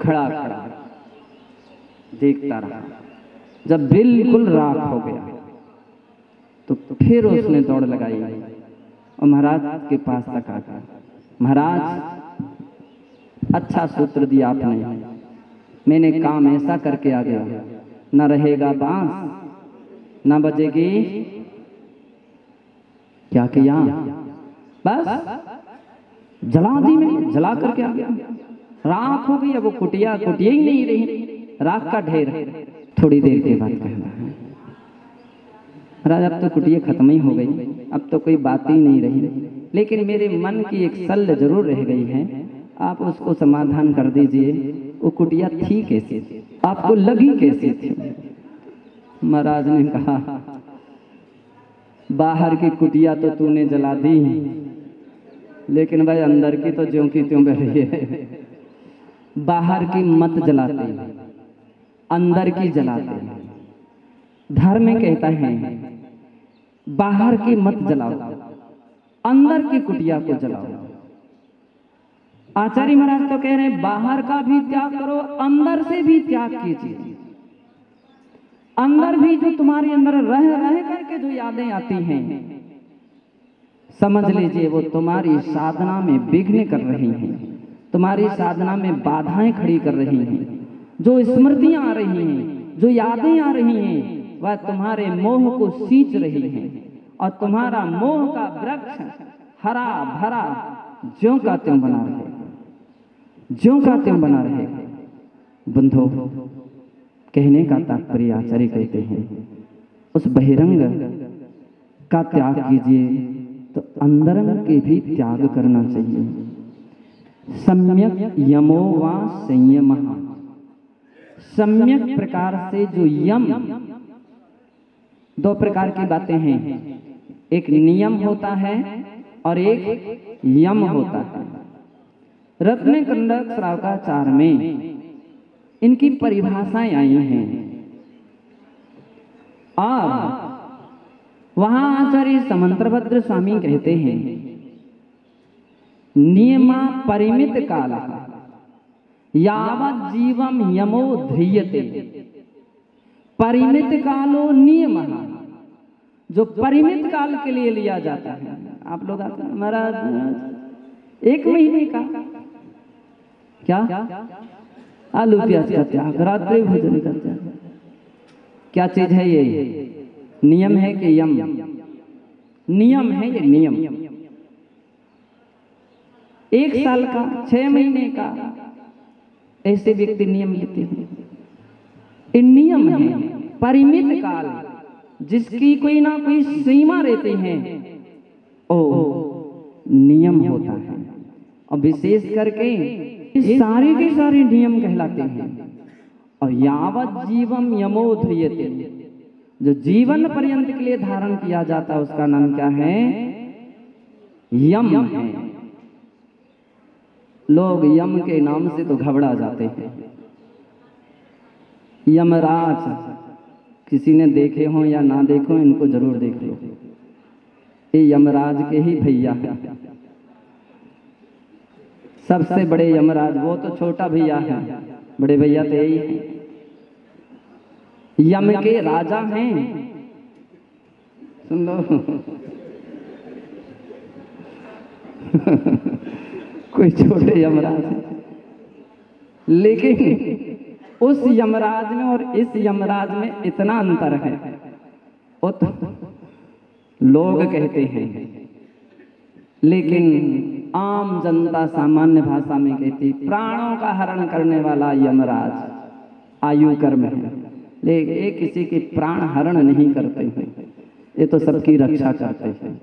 खड़ा खड़ा देखता रहा। जब बिल्कुल राख हो गया तो फिर उसने दौड़ लगाई और महाराज के पास तक आ गया। महाराज, अच्छा सूत्र दिया आपने, मैंने काम ऐसा करके आ गया, न रहेगा बांस न बजेगी। क्या किया? बस जला दी, मैंने जला करके आ गया, राख हो गई। अब वो कुटिया कुटिया ही नहीं रही, राख का ढेर। थोड़ी देर के बाद कहना है, महाराज अब तो कुटिया खत्म ही हो गई, अब तो कोई बात ही नहीं रही, लेकिन मेरे मन की एक सल्ल जरूर रह गई है, आप उसको समाधान कर दीजिए। वो कुटिया थी कैसी, आपको लगी कैसी थी? महाराज ने कहा, बाहर की कुटिया तो तूने जला दी, लेकिन भाई अंदर की तो ज्यों की त्यों बैठी है। बाहर की मत जलाते, अंदर की जलाते। धर्म में कहता है बाहर की मत जलाओ, अंदर की कुटिया को जलाओ। आचार्य महाराज तो कह रहे हैं बाहर का भी त्याग करो, अंदर से भी त्याग कीजिए। अंदर भी जो तुम्हारे अंदर रह रह करके जो यादें आती हैं, समझ लीजिए वो तुम्हारी साधना में विघ्न कर रही हैं, तुम्हारी साधना में बाधाएं खड़ी कर रही हैं। जो स्मृतियां आ रही हैं, जो यादें आ रही हैं, वह तुम्हारे मोह को सींच रही हैं और तुम्हारा मोह का वृक्ष हरा भरा ज्यों का त्यों बना रहे, ज्यों का त्यों बना रहे। बंधो, कहने का तात्पर्य आचार्य कहते हैं उस बहिरंग का त्याग कीजिए तो अंतरंग के भी त्याग करना चाहिए। सम्यक यमो वा संयमः, सम्यक प्रकार से जो यम, दो प्रकार की बातें हैं, एक नियम होता है और एक यम होता है। रत्नकंडक श्रावकाचार में इनकी परिभाषाएं आई हैं और वहां आचार्य समंत्रभद्र स्वामी कहते हैं नियमा परिमित काल यावत् जीवम यमो ध्रियते, परिमित कालो नियमः, जो परिमित काल के लिए लिया जाता है। आप लोग आते हैं महाराज 1 महीने का क्या आलू प्याज का त्याग, रात्रि भोजन का त्याग, क्या चीज है ये? नियम है कि यम? नियम है ये, नियम। 1 साल का, 6 महीने का, ऐसे व्यक्ति नियम लेते हैं। ये नियम है, परिमित काल, जिसकी कोई ना कोई सीमा रहती है, ओ नियम होता है। और विशेष करके सारे के सारे नियम कहलाते हैं। और यावत् जीवम यमो ध्रियते, जो जीवन पर्यंत के लिए धारण किया जाता है उसका नाम क्या है? यम है। लोग यम के नाम से तो घबरा जाते हैं। यमराज किसी ने देखे हो या ना देखो, इनको जरूर देख लो। ये यमराज के ही भैया है, सबसे बड़े यमराज। वो तो छोटा भैया है, बड़े भैया तो यही है। यम के राजा हैं, सुन लो। कोई छोटे यमराज है, लेकिन उस यमराज में और इस यमराज में इतना अंतर है। वो तो लोग कहते हैं, लेकिन आम जनता सामान्य भाषा में कहती प्राणों का हरण करने वाला यमराज आयु कर्म है, लेकिन ये किसी के प्राण हरण नहीं करते हैं, ये तो सबकी रक्षा करते हैं।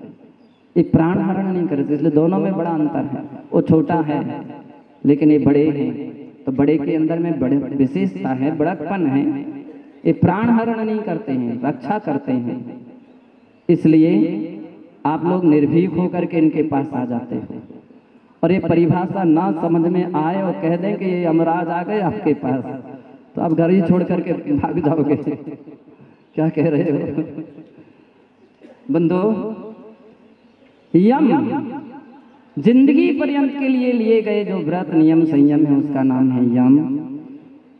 ये प्राण हरण नहीं करते, इसलिए दोनों में बड़ा अंतर है। वो छोटा है लेकिन ये बड़े हैं, तो बड़े के अंदर में बड़े विशेषता है, बड़कपन है। ये प्राण हरण नहीं करते हैं, रक्षा करते हैं। इसलिए आप लोग निर्भीक होकर के इनके पास आ जाते हैं। और ये परिभाषा ना समझ में आए और कह दें कि ये यमराज आ गए आपके पास, तो आप घर ही छोड़ करके भाग जाओगे। क्या कह रहे हो बंधो? यम जिंदगी पर्यंत के लिए लिए गए जो व्रत नियम संयम है उसका नाम है यम।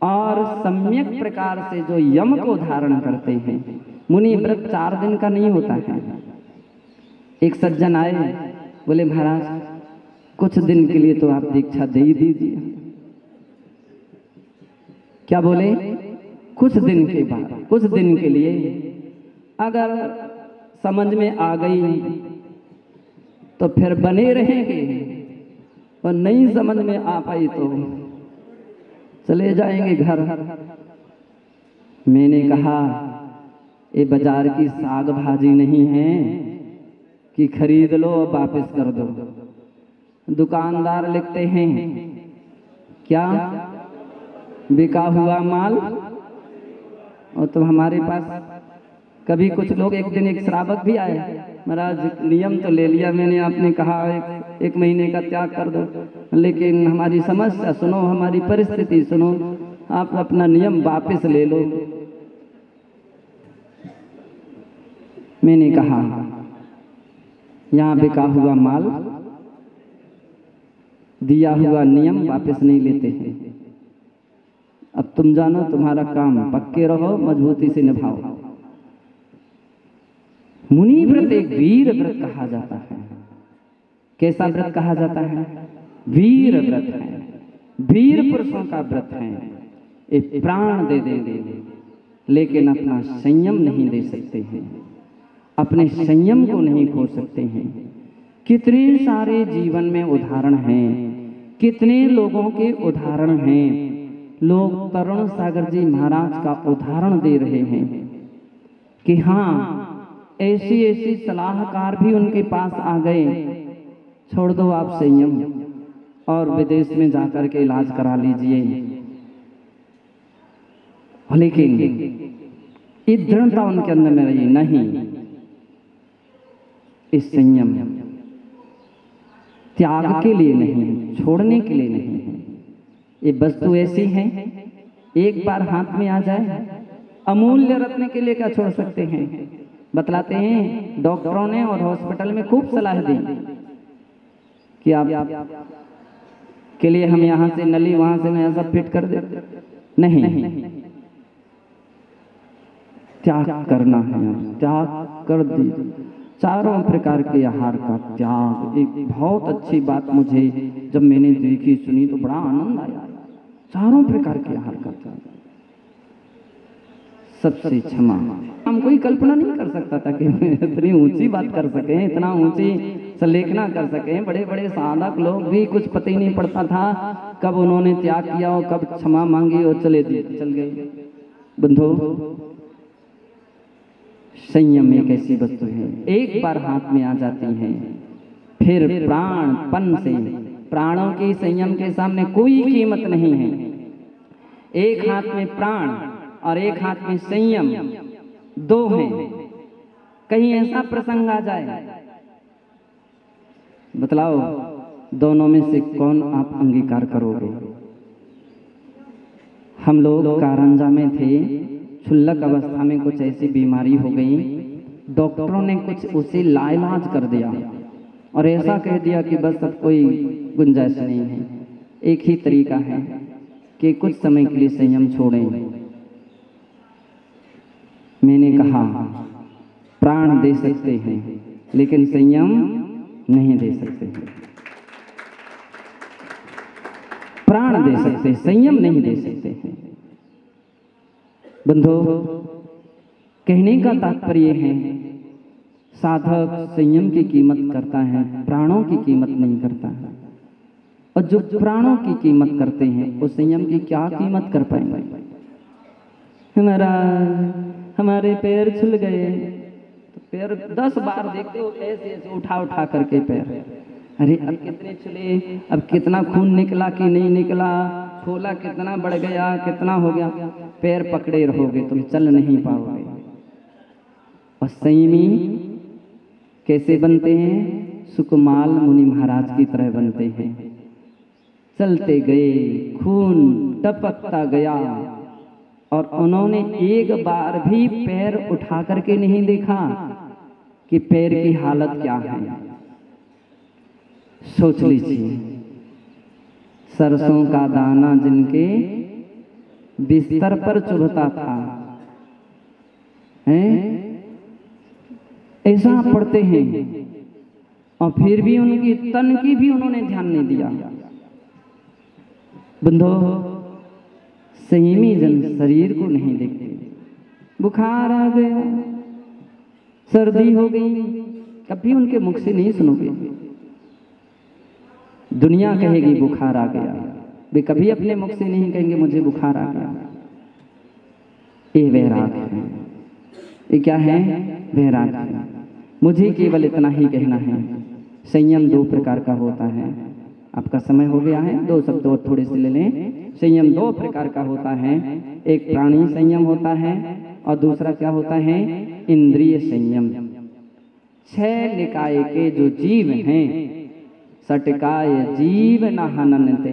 और सम्यक प्रकार से जो यम को धारण करते हैं। मुनि व्रत 4 दिन का नहीं होता है। एक सज्जन आए, बोले महाराज कुछ दिन के लिए तो आप दीक्षा दे ही दीजिए। क्या बोले? कुछ दिन के बाद, कुछ दिन के लिए अगर समझ में आ गई तो फिर बने रहेंगे, और नहीं समझ में आ पाई तो चले जाएंगे घर। मैंने कहा ये बाजार की साग भाजी नहीं है कि खरीद लो और वापस कर दो। दुकानदार लिखते हैं क्या? बिका हुआ माल। और तो हमारे पास कभी कुछ लोग, एक दिन एक श्रावक भी आए, महाराज नियम तो ले लिया मैंने, आपने कहा एक महीने का त्याग कर दो, लेकिन हमारी समस्या सुनो, हमारी परिस्थिति सुनो, आप अपना नियम वापस ले लो। मैंने कहा यहाँ बिका हुआ माल, दिया हुआ नियम वापस नहीं लेते हैं। अब तुम जानो तुम्हारा काम, पक्के रहो, मजबूती से निभाओ। मुनि व्रत एक वीर व्रत कहा जाता है। कैसा व्रत कहा जाता है? वीर व्रत है, वीर पुरुषों का व्रत है। ये प्राण दे देंगे लेकिन अपना संयम नहीं दे सकते हैं, अपने संयम को नहीं खो सकते हैं। कितने सारे जीवन में उदाहरण हैं, कितने लोगों के उदाहरण हैं। लोग तरुण सागर जी महाराज का उदाहरण दे रहे हैं कि हाँ, ऐसी ऐसी सलाहकार भी उनके पास आ गए, छोड़ दो आप संयम और विदेश में जाकर के इलाज करा लीजिए। लेकिन इस दृढ़ता उनके अंदर में रही नहीं, इस संयम त्याग के लिए नहीं, छोड़ने के लिए नहीं है। ये वस्तु ऐसी है, एक बार हाथ में आ जाए, अमूल्य रत्न के लिए क्या छोड़ सकते हैं। बतलाते हैं डॉक्टरों ने और हॉस्पिटल में खूब सलाह दी कि आप के लिए हम यहाँ से नली, वहां से नया सब फिट कर दे। नहीं, त्याग करना है, त्याग कर दीजिए। चारों प्रकार के आहार का त्याग। एक बहुत अच्छी बात मुझे जब मैंने देखी सुनी तो बड़ा आनंद आया। चारों प्रकार के आहार का त्याग, सबसे क्षमा। हम कोई कल्पना नहीं कर सकता था कि इतनी ऊंची बात कर सके, इतना ऊंची सलेखना कर सके। बड़े बड़े साधक लोग भी कुछ पता ही नहीं पड़ता था कब उन्होंने त्याग किया और कब क्षमा मांगी और चल गए। बंधु, संयम एक ऐसी वस्तु है, एक बार हाथ में आ जाती है फिर प्राणपन से, प्राणों की संयम के सामने कोई कीमत नहीं है। एक हाथ में प्राण और एक हाथ में संयम, दो हैं। कहीं ऐसा प्रसंग आ जाए, बतलाओ दोनों में से कौन आप अंगीकार करोगे? हम लोग कारंजा में थे, क्षुल्लक अवस्था में कुछ ऐसी बीमारी हो गई, डॉक्टरों ने कुछ उसे लाइलाज कर दिया और ऐसा कह दिया कि बस अब कोई गुंजाइश नहीं है। एक ही तरीका है कि कुछ समय के लिए संयम छोड़ें। मैंने कहा प्राण दे सकते हैं लेकिन संयम नहीं दे सकते हैं। प्राण दे सकते, संयम नहीं दे सकते हैं। बंधु, कहने का तात्पर्य है साधक संयम की कीमत करता है, प्राणों की कीमत नहीं करता है। और जो प्राणों की कीमत करते हैं वो संयम की क्या कीमत कर पाएंगे? हमारे पैर छुल गए, तो पैर 10 बार देखते हो ऐसे ऐसे उठा उठा करके पैर, अरे अब कितने छुले, अब कितना खून निकला कि नहीं निकला, छोला कितना बढ़ गया, कितना हो गया, पैर पकड़े रहोगे, तुम चल नहीं पाओगे। और संयमी कैसे बनते हैं? सुकुमाल मुनि महाराज की तरह बनते हैं। चलते गए, खून टपकता गया और उन्होंने एक बार भी पैर उठा करके नहीं देखा कि पैर की हालत क्या है। सोच लीजिए, सरसों का दाना जिनके बिस्तर पर चुभता था, हैं? ऐसा पढ़ते हैं और फिर भी उनकी तन की भी उन्होंने ध्यान नहीं दिया। बंधो, संयमी जन शरीर को नहीं देखते। बुखार आ गया, सर्दी हो गई, कभी उनके मुख से नहीं सुनोगे। दुनिया कहेगी बुखार आ गया, वे कभी अपने मुख से नहीं कहेंगे मुझे बुखार आ गया। ये वैराग है। ये क्या है? वैराग है। मुझे केवल इतना ही कहना है, संयम दो प्रकार का होता है। आपका समय हो गया है, दो शब्द और थोड़े से ले लें। संयम दो प्रकार का होता है, एक प्राणी संयम होता है और दूसरा क्या होता है? इंद्रिय संयम। 6 निकाय के जो जीव हैं, सटकाय जीव न हननते,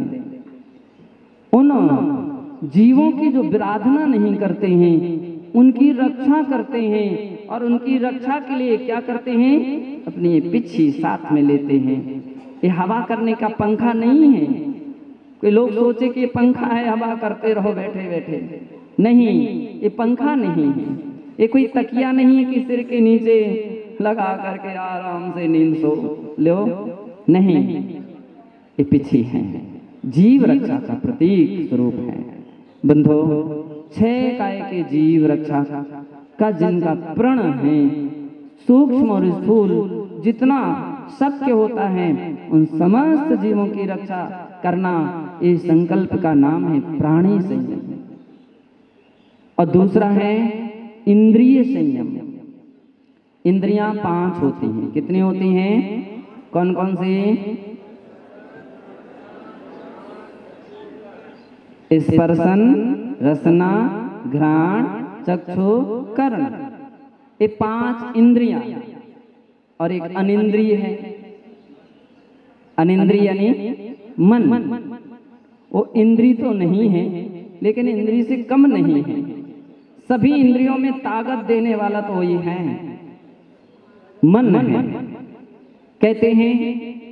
उन जीवों की जो विराधना नहीं करते हैं, उनकी रक्षा करते हैं। और उनकी रक्षा के लिए क्या करते हैं? अपनी पिछी साथ में लेते हैं। ये हवा करने का पंखा नहीं है। कोई लोग सोचे कि ये पंखा है, हवा करते रहो बैठे बैठे। नहीं, ये पंखा नहीं है। ये कोई तकिया नहीं है कि सिर के नीचे लगा करके आराम से नींद सो लो। नहीं, ये पिछी है, जीव रक्षा का प्रतीक स्वरूप है। बंधो, 6 काय के जीव रक्षा का जिनका प्रण है, सूक्ष्म और स्थूल जितना शक्य होता है, उन समस्त जीवों की रक्षा करना, इस संकल्प का नाम है प्राणी संयम। और दूसरा है इंद्रिय संयम। इंद्रियां 5 होती हैं। कितनी होती हैं? कौन कौन सी? स्पर्शन, रसना, घ्राण, चक्षु, कर्ण। ये 5 इंद्रियां। और एक अनिंद्रिय है। अनिंद्रिय यानी मन। वो इंद्रिय तो नहीं है, लेकिन इंद्रिय से कम नहीं है। सभी इंद्रियों में ताकत देने वाला तो वही है, मन है। कहते हैं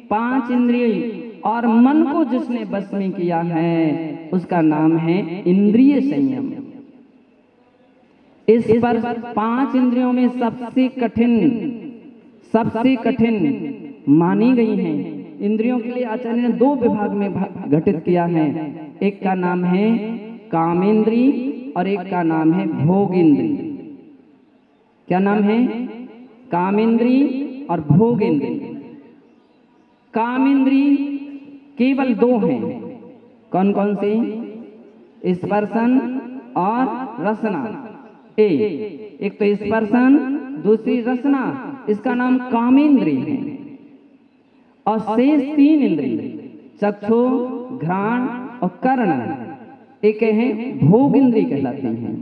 5 इंद्रिय और मन को जिसने बस में किया है, उसका नाम है इंद्रिय संयम। इस पर 5 इंद्रियों में सबसे कठिन मानी गई हैं। इंद्रियों के लिए आचार्य ने 2 विभाग में घटित किया है। एक का नाम है कामेंद्री और एक का नाम है भोगेंद्री। क्या नाम है? कामेंद्री और भोगेंद्री। कामेंद्री केवल 2 हैं। कौन कौन सी? स्पर्शन और रसना। एक तो स्पर्शन, दूसरी रसना, इसका नाम कामेंद्री है। और शेष 3 इंद्रिय, चक्षु, घ्राण और कर्ण, एक है भोग इंद्रिय कहलाती हैं।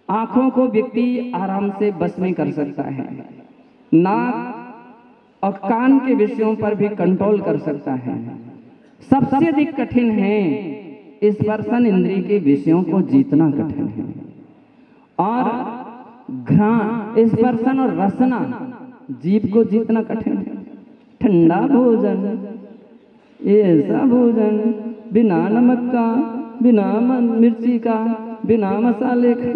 आंखों को व्यक्ति आराम से बस में कर सकता है, नाक और कान के विषयों पर भी कंट्रोल कर सकता है। सबसे अधिक कठिन है स्पर्शन इंद्रिय के विषयों को जीतना कठिन है। और घ्राण, स्पर्शन और रसना जीभ को जीतना कठिन है। ठंडा भोजन, ऐसा भोजन बिना नमक का, बिना मिर्ची का, बिना मसाले का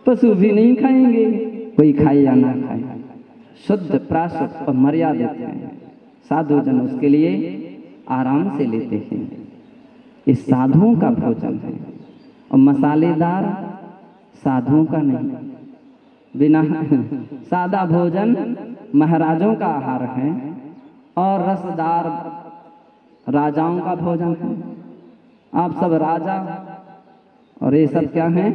पशु भी नहीं खाएंगे। कोई खाए या ना खाए, शुद्ध प्राशुद्ध और मर्यादित है। साधु जन उसके लिए आराम से लेते हैं। इस साधुओं का भोजन है और मसालेदार साधुओं का नहीं। बिना सादा भोजन महाराजों का आहार है और रसदार राजाओं का भोजन है। आप सब राजा और ये सब क्या हैं?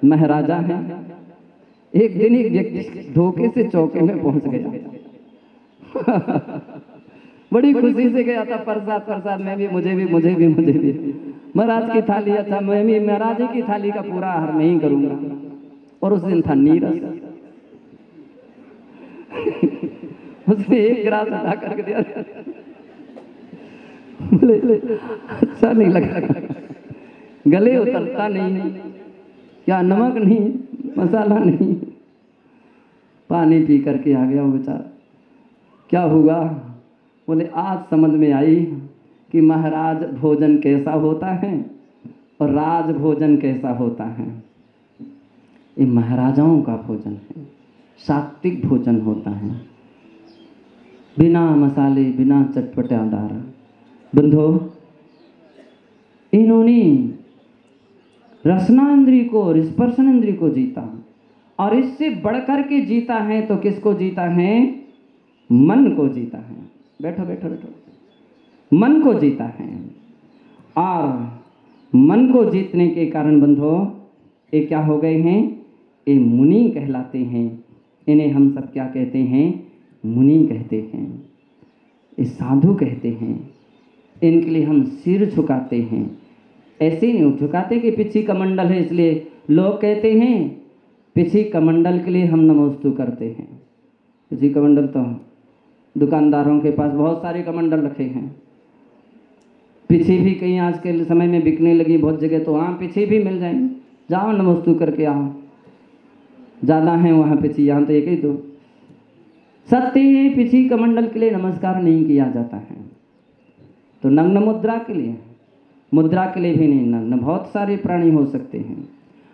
महाराजा हैं। एक दिन एक व्यक्ति धोखे से चौके में पहुंच गया। बड़ी खुशी से गया था, प्रसाद में भी मुझे भी महाराज की थाली। अच्छा, मैं भी महाराज की थाली का पूरा आहार मैं ही करूंगा। और उस दिन था नीरस। उसने एक गिलास उठा करके दिया। अच्छा नहीं लगा, गले उतरता नहीं। क्या नमक नहीं, मसाला नहीं। पानी पी करके आ गया वो बेचारा। क्या हुआ? बोले आज समझ में आई कि महाराज भोजन कैसा होता है और राज भोजन कैसा होता है। ये महाराजाओं का भोजन है, सात्विक भोजन होता है, बिना मसाले, बिना चटपटादार। बंधो, इन्होंने रसना इंद्री को और स्पर्शन इंद्री को जीता, और इससे बढ़कर के जीता है तो किसको जीता है? मन को जीता है। बैठो बैठो बैठो। मन को जीता है, और मन को जीतने के कारण बंधो ये क्या हो गए हैं? ये मुनि कहलाते हैं। इन्हें हम सब क्या कहते हैं? मुनि कहते हैं, ये साधु कहते हैं। इनके लिए हम सिर झुकाते हैं। ऐसे नहीं झुकाते कि पिछी कमंडल है इसलिए लोग कहते हैं पिछी कमंडल के लिए हम नमोस्तु करते हैं। पिछी कमंडल तो दुकानदारों के पास बहुत सारे कमंडल रखे हैं। पिछी भी कहीं आज के समय में बिकने लगी बहुत जगह, तो वहाँ पिछी भी मिल जाएंगे, जाओ नमोस्तु करके आओ। ज़्यादा है वहाँ पिछी, यहाँ तो एक ही तो। सत्य है, पिछी कमंडल के लिए नमस्कार नहीं किया जाता है। तो नग्न मुद्रा के लिए, मुद्रा के लिए भी नहीं। नग्न बहुत सारे प्राणी हो सकते हैं।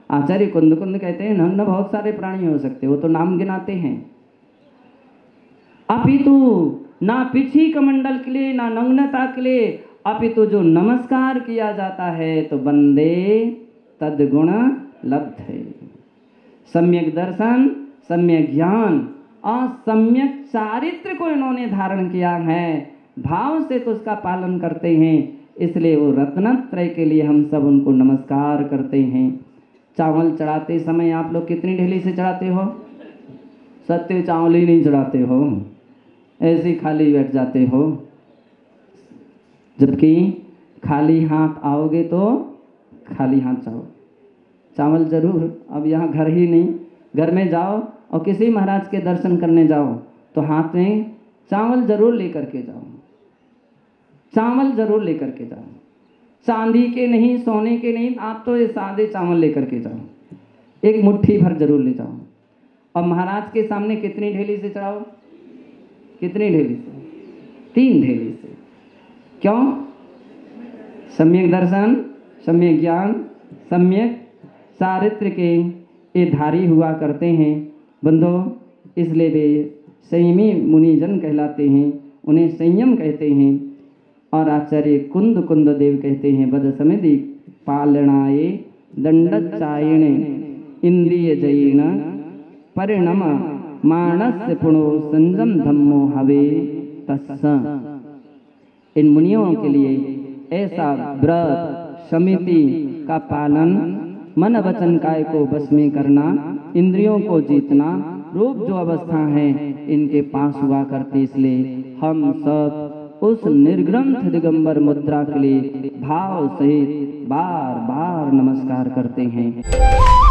आचार्य कुंद कुंद कहते हैं नग्न बहुत सारे प्राणी हो सकते हैं, वो तो नाम गिनाते हैं। अपितु ना पिछी कमंडल के लिए, ना नग्नता के लिए, अपितु जो नमस्कार किया जाता है तो बंदे तद्गुण लब्ध है। सम्यक दर्शन, सम्यक ज्ञान और सम्यक चारित्र को इन्होंने धारण किया है, भाव से तो उसका पालन करते हैं, इसलिए वो रत्नत्रय के लिए हम सब उनको नमस्कार करते हैं। चावल चढ़ाते समय आप लोग कितनी ढेली से चढ़ाते हो? सत्य चावल ही नहीं चढ़ाते हो, ऐसे खाली बैठ जाते हो। जबकि खाली हाथ आओगे तो खाली हाथ जाओ, चावल जरूर। अब यहाँ घर ही नहीं, घर में जाओ और किसी महाराज के दर्शन करने जाओ तो हाथ में चावल जरूर लेकर के जाओ, चावल जरूर लेकर के जाओ। चांदी के नहीं, सोने के नहीं, आप तो ये सादे चावल लेकर के जाओ, एक मुट्ठी भर जरूर ले जाओ। और महाराज के सामने कितनी ढेली से चढ़ाओ? कितनी ढेली से? 3 ढेली से। क्यों? सम्यक दर्शन, सम्यक ज्ञान, सम्यक चारित्र के ये धारी हुआ करते हैं बंधो। इसलिए वे संयमी मुनिजन कहलाते हैं, उन्हें संयम कहते हैं। और आचार्य कुंद कुंद देव कहते हैं बद समिति पालनाये दंडचायण इंद्रिय जयेन परिणम मानस्य पुणो संजम धम्मो हवे तस्स। इन मुनियों के लिए ऐसा व्रत समिति का पालन, मन वचन काय को बस में करना, इंद्रियों को जीतना, रूप जो अवस्था है इनके पास हुआ करती। इसलिए हम सब उस निर्ग्रंथ दिगंबर मुद्रा के लिए भाव सहित बार बार नमस्कार करते हैं।